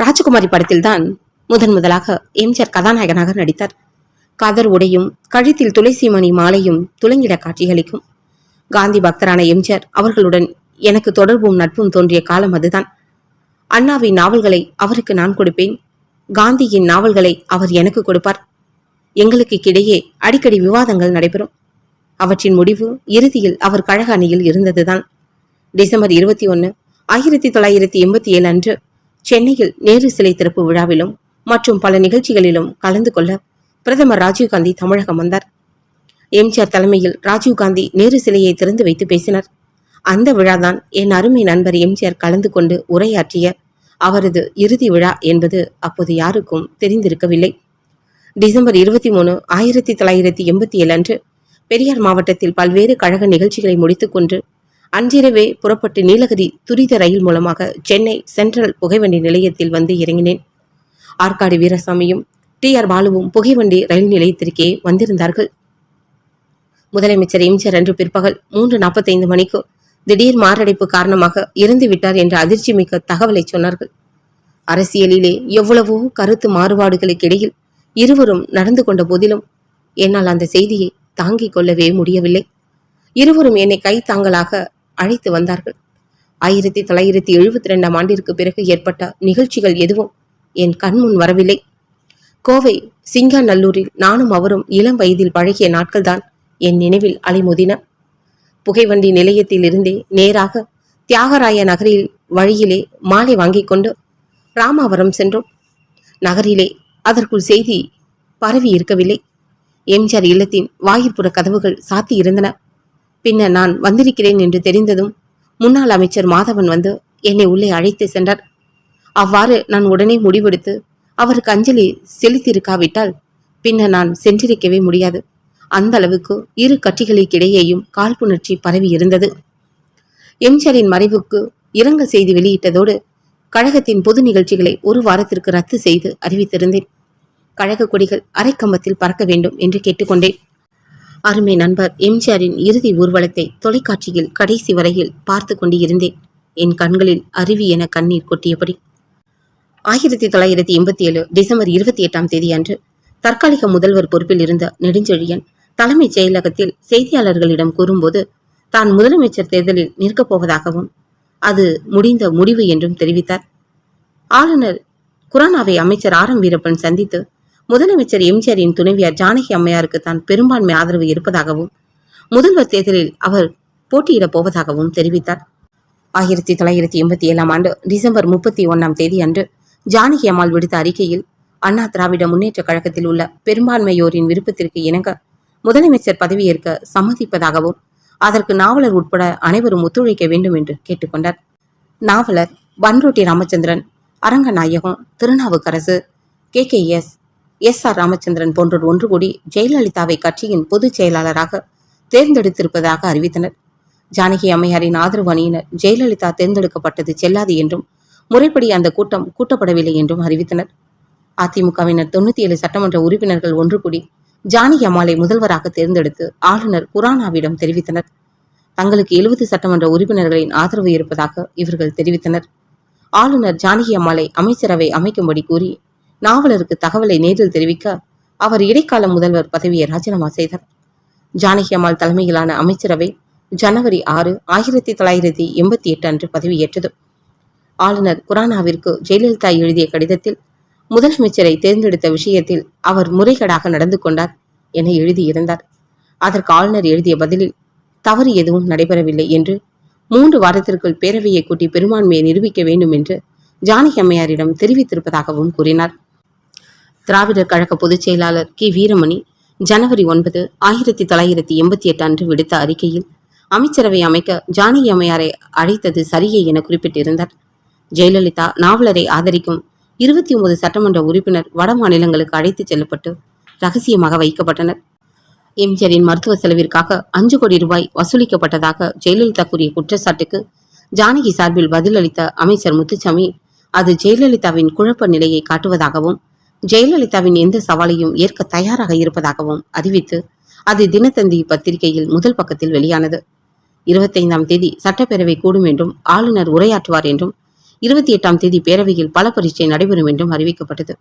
ராஜகுமாரி படத்தில்தான் முதலாக எம்ஜிஆர் கதாநாயகனாக நடித்தார். கதர் உடையும் கழுத்தில் துளசி மணி மாலையும் துளங்கிட காட்சியளிக்கும். காந்தி பக்தரான எம்ஜிஆர் அவர்களுடன் எனக்கு தொடர்பும் நட்பும் தோன்றிய காலம் அதுதான். அண்ணாவின் நாவல்களை அவருக்கு நான் கொடுப்பேன், காந்தியின் நாவல்களை அவர் எனக்கு கொடுப்பார். எங்களுக்கு கிடையே அடிக்கடி விவாதங்கள் நடைபெறும். அவற்றின் முடிவு இறுதியில் அவர் கழக அணியில் இருந்ததுதான். டிசம்பர் 21, 1987 அன்று சென்னையில் நேரு சிலை திறப்பு விழாவிலும் மற்றும் பல நிகழ்ச்சிகளிலும் கலந்து கொள்ள பிரதமர் ராஜீவ்காந்தி தமிழகம் வந்தார். எம்ஜிஆர் தலைமையில் ராஜீவ்காந்தி நேரு சிலையை திறந்து வைத்து பேசினார். அந்த விழாதான் என் அருமை நண்பர் எம்ஜிஆர் கலந்து கொண்டு உரையாற்றிய அவரது இறுதி விழா என்பது அப்போது யாருக்கும் தெரிந்திருக்கவில்லை. டிசம்பர் 23, 1987 அன்று பெரியார் மாவட்டத்தில் பல்வேறு கழக நிகழ்ச்சிகளை முடித்துக்கொண்டு அன்றிரவே புறப்பட்டு நீலகிரி துரித ரயில் மூலமாக சென்னை சென்ட்ரல் புகைவண்டி நிலையத்தில் வந்து இறங்கினேன். ஆற்காடு வீரசாமியும் TR பாலுவும் புகைவண்டி ரயில் நிலையத்திற்கே வந்திருந்தார்கள். முதலமைச்சர் எம்ஜிஆர் அன்று பிற்பகல் 3:45 மணிக்கு திடீர் மாரடைப்பு காரணமாக இறந்து விட்டார் என்ற அதிர்ச்சி மிக்க தகவலை சொன்னார்கள். அரசியலிலே எவ்வளவோ கருத்து மாறுபாடுகளுக்கு இடையில் இருவரும் நடந்து கொண்ட போதிலும் என்னால் அந்த செய்தியை தாங்கிக் கொள்ளவே முடியவில்லை. இருவரும் என்னை கை தாங்களாக அழைத்து வந்தார்கள். 1972 ஆண்டிற்கு பிறகு ஏற்பட்ட நிகழ்ச்சிகள் எதுவும் என் கண்முன் வரவில்லை. கோவை சிங்காநல்லூரில் நானும் அவரும் இளம் வயதில் பழகிய நாட்கள்தான் என் நினைவில் அலைமோதின. புகைவண்டி நிலையத்தில் இருந்தே நேராக தியாகராய நகரில் வழியிலே மாலை வாங்கிக் கொண்டு ராமாவரம் சென்றோம். நகரிலே அதற்குள் செய்தி பரவி இருக்கவில்லை. எம்ஜிஆர் இல்லத்தின் வாயிற்புற கதவுகள் சாத்தி இருந்தன. பின்னர் நான் வந்திருக்கிறேன் என்று தெரிந்ததும் முன்னாள் அமைச்சர் மாதவன் வந்து என்னை உள்ளே அழைத்து சென்றார். அவ்வாறு நான் உடனே முடிவெடுத்து அவருக்கு அஞ்சலி செலுத்தியிருக்காவிட்டால் பின்னர் நான் சென்றிருக்கவே முடியாது. அந்த அளவுக்கு இரு கட்சிகளுக்கிடையேயும் காழ்ப்புணர்ச்சி பரவி இருந்தது. எம்ஜிஆரின் மறைவுக்கு இரங்கல் செய்தி வெளியிட்டதோடு கழகத்தின் பொது நிகழ்ச்சிகளை ஒரு வாரத்திற்கு ரத்து செய்து அறிவித்திருந்தேன். கழக கொடிகள் அரைக்கம்பத்தில் பறக்க வேண்டும் என்று கேட்டுக்கொண்டேன். அருமை நண்பர் எம்ஜிஆரின் இறுதி ஊர்வலத்தை தொலைக்காட்சியில் கடைசி வரையில் பார்த்து கொண்டு இருந்தேன். என் கண்களில் அருவி என கண்ணீர் கொட்டியபடி. 1987 டிசம்பர் 28 அன்று தற்காலிக முதல்வர் பொறுப்பில் இருந்த நெடுஞ்செழியன் தலைமைச் செயலகத்தில் செய்தியாளர்களிடம் கூறும்போது தான் முதலமைச்சர் தேர்தலில் நிற்கப் போவதாகவும் அது முடிந்த முடிவு என்றும் தெரிவித்தார். ஆளுநர் குரானாவை அமைச்சர் RM வீரப்பன் சந்தித்து முதலமைச்சர் எம்ஜிஆரின் துணைவியார் ஜானகி அம்மையாருக்கு தான் பெரும்பான்மை ஆதரவு இருப்பதாகவும் முதல்வர் தேர்தலில் அவர் போட்டியிடப் போவதாகவும் தெரிவித்தார். 1987 ஆண்டு டிசம்பர் 31 அன்று ஜானகி அம்மாள் விடுத்த அறிக்கையில் அண்ணா திராவிட முன்னேற்ற கழகத்தில் உள்ள பெரும்பான்மையோரின் விருப்பத்திற்கு இணங்க முதலமைச்சர் பதவியேற்க சம்மதிப்பதாகவும் அதற்கு நாவலர் உட்பட அனைவரும் ஒத்துழைக்க வேண்டும் என்று கேட்டுக்கொண்டார். நாவலர் பன்ருட்டி ராமச்சந்திரன், அரங்கநாயகம், திருநாவுக்கரசு, KKS, SR ராமச்சந்திரன் போன்றோர் ஒன்று கூடி ஜெயலலிதாவை கட்சியின் பொதுச் செயலாளராக தேர்ந்தெடுத்திருப்பதாக அறிவித்தனர். ஜானகி அம்மையாரின் ஆதரவு அணியினர் ஜெயலலிதா தேர்ந்தெடுக்கப்பட்டது செல்லாது என்றும் முறைப்படி அந்த கூட்டம் கூட்டப்படவில்லை என்றும் அறிவித்தனர். அதிமுகவினர் 97 சட்டமன்ற உறுப்பினர்கள் ஒன்று கூடி ஜானகி அம்மாளை முதல்வராக தேர்ந்தெடுத்து ஆளுநர் குரானாவிடம் தெரிவித்தனர். தங்களுக்கு 70 சட்டமன்ற உறுப்பினர்களின் ஆதரவு இருப்பதாக இவர்கள் தெரிவித்தனர். ஆளுநர் ஜானகி அம்மாளை அமைச்சரவை அமைக்கும்படி கூறி நாவலருக்கு தகவலை நேரில் தெரிவிக்க அவர் இடைக்கால முதல்வர் பதவியை ராஜினாமா செய்தார். ஜானகி அம்மாள் தலைமையிலான அமைச்சரவை ஜனவரி 6, 1988 அன்று பதவியேற்றது. ஆளுநர் குரானாவிற்கு ஜெயலலிதா எழுதிய கடிதத்தில் முதலமைச்சரை தேர்ந்தெடுத்த விஷயத்தில் அவர் முறைகேடாக நடந்து கொண்டார் என எழுதியிருந்தார். அதற்கு ஆளுநர் எழுதிய பதிலில் தவறு எதுவும் நடைபெறவில்லை என்று 3 வாரத்திற்குள் பேரவையை கூட்டி பெரும்பான்மையை நிரூபிக்க வேண்டும் என்று ஜானகி அம்மையாரிடம் தெரிவித்திருப்பதாகவும் கூறினார். திராவிடர் கழக பொதுச் செயலாளர் கி. வீரமணி ஜனவரி 9, 1988 அன்று விடுத்த அறிக்கையில் அமைச்சரவை அமைக்க ஜானகி அம்மையாரை அழைத்தது சரியே என குறிப்பிட்டிருந்தார். ஜெயலலிதா நாவலரை ஆதரிக்கும் 29 சட்டமன்ற உறுப்பினர் வட மாநிலங்களுக்கு அழைத்துச் செல்லப்பட்டு ரகசியமாக வைக்கப்பட்டனர். எம்ஜிஆரின் மருத்துவ செலவிற்காக 5 கோடி ரூபாய் வசூலிக்கப்பட்டதாக ஜெயலலிதா கூறிய குற்றச்சாட்டுக்கு ஜானகி சார்பில் பதிலளித்த அமைச்சர் முத்துசாமி அது ஜெயலலிதாவின் குழப்ப நிலையை காட்டுவதாகவும் ஜெயலலிதாவின் எந்த சவாலையும் ஏற்க தயாராக இருப்பதாகவும் அறிவித்து அது தினத்தந்தி பத்திரிகையில் முதல் பக்கத்தில் வெளியானது. 25 சட்டப்பேரவை கூடும் என்றும் ஆளுநர் உரையாற்றுவார் என்றும் 28ஆம் தேதி பேரவையில் பல பரீட்சை நடைபெறும் என்றும் அறிவிக்கப்பட்டது.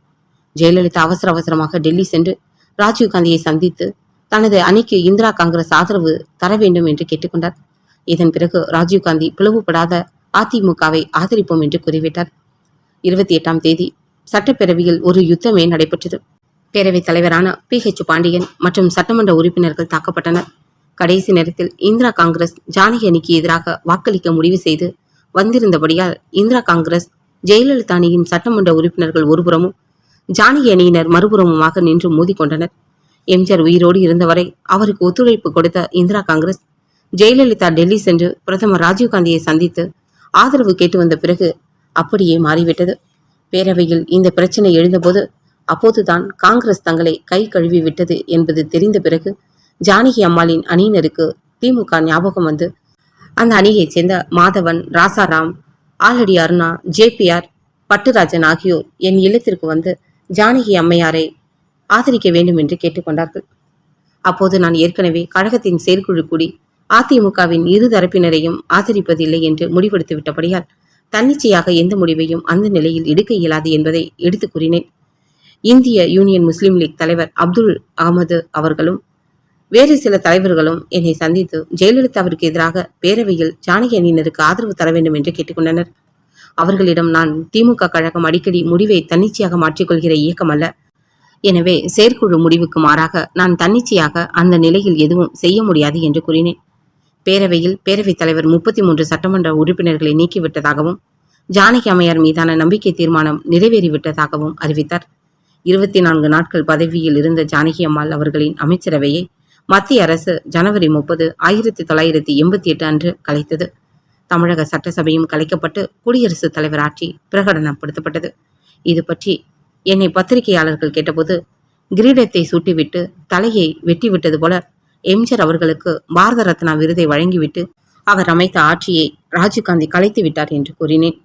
ஜெயலலிதா அவசர அவசரமாக டெல்லி சென்று ராஜீவ்காந்தியை சந்தித்து தனது அணிக்கு இந்திரா காங்கிரஸ் ஆதரவு தர வேண்டும் என்று கேட்டுக்கொண்டார். இதன் பிறகு ராஜீவ்காந்தி பிளவுபடாத அதிமுகவை ஆதரிப்போம் என்று கூறிவிட்டார். 28ஆம் தேதி சட்டப்பேரவையில் ஒரு யுத்தமே நடைபெற்றது. பேரவைத் தலைவரான PH பாண்டியன் மற்றும் சட்டமன்ற உறுப்பினர்கள் தாக்கப்பட்டனர். கடைசி நேரத்தில் இந்திரா காங்கிரஸ் ஜானகி அணிக்கு எதிராக வாக்களிக்க முடிவு செய்து வந்திருந்தபடியால் இந்திரா காங்கிரஸ் ஜெயலலிதா அணியின் சட்டமன்ற உறுப்பினர்கள் ஒருபுறமும் ஜானகி அணியினர் மறுபுறமுமாக நின்று மோதிக்கொண்டனர். எம்ஜிஆர் உயிரோடு இருந்தவரை அவருக்கு ஒத்துழைப்பு கொடுத்த இந்திரா காங்கிரஸ் ஜெயலலிதா டெல்லி சென்று பிரதமர் ராஜீவ்காந்தியை சந்தித்து ஆதரவு கேட்டு வந்த பிறகு அப்படியே மாறிவிட்டது. பேரவையில் இந்த பிரச்சனை எழுந்தபோது அப்போதுதான் காங்கிரஸ் தங்களை கை கழுவி விட்டது என்பது தெரிந்த பிறகு ஜானகி அம்மாளின் அணியினருக்கு திமுக ஞாபகம் வந்து அந்த அணியைச் சேர்ந்த மாதவன், ராசாராம், ஆலடி அருணா, JPR, பட்டுராஜன் ஆகியோர் என் இல்லத்திற்கு வந்து ஜானகி அம்மையாரை ஆதரிக்க வேண்டும் என்று கேட்டுக்கொண்டார்கள். அப்போது நான் ஏற்கனவே கழகத்தின் செயற்குழு கூடி அதிமுகவின் இரு தரப்பினரையும் ஆதரிப்பதில்லை என்று முடிவெடுத்து விட்டபடியால் தன்னிச்சையாக எந்த முடிவையும் அந்த நிலையில் எடுக்க இயலாது என்பதை எடுத்து கூறினேன். இந்திய யூனியன் முஸ்லீம் லீக் தலைவர் அப்துல் அகமது அவர்களும் வேறு சில தலைவர்களும் என்னை சந்தித்து ஜெயலலிதாவிற்கு எதிராக பேரவையில் ஜானகி அணியினருக்கு ஆதரவு தர வேண்டும் என்று கேட்டுக்கொண்டனர். அவர்களிடம் நான் திமுக கழகம் அடிக்கடி முடிவை தன்னிச்சையாக மாற்றிக்கொள்கிற இயக்கம் அல்ல. எனவே செயற்குழு முடிவுக்கு மாறாக நான் தன்னிச்சையாக அந்த நிலையில் எதுவும் செய்ய முடியாது என்று கூறினேன். பேரவையில் பேரவைத் தலைவர் 33 சட்டமன்ற உறுப்பினர்களை நீக்கிவிட்டதாகவும் ஜானகி அம்மையார் மீதான நம்பிக்கை தீர்மானம் நிறைவேறிவிட்டதாகவும் அறிவித்தார். 24 நாட்கள் பதவியில் இருந்த ஜானகி அம்மாள் அவர்களின் அமைச்சரவையை மத்திய அரசு ஜனவரி 30, 1988 அன்று கலைத்தது. தமிழக சட்டசபையும் கலைக்கப்பட்டு குடியரசுத் தலைவர் ஆட்சி பிரகடனப்படுத்தப்பட்டது. இது பற்றி என்னை பத்திரிகையாளர்கள் கேட்டபோது கிரீடத்தை சூட்டிவிட்டு தலையை வெட்டிவிட்டது போல எம்ஜிஆர் அவர்களுக்கு பாரத ரத்னா விருதை வழங்கிவிட்டு அவர் அமைத்த ஆட்சியை ராஜீவ்காந்தி கலைத்து விட்டார் என்று கூறினேன்.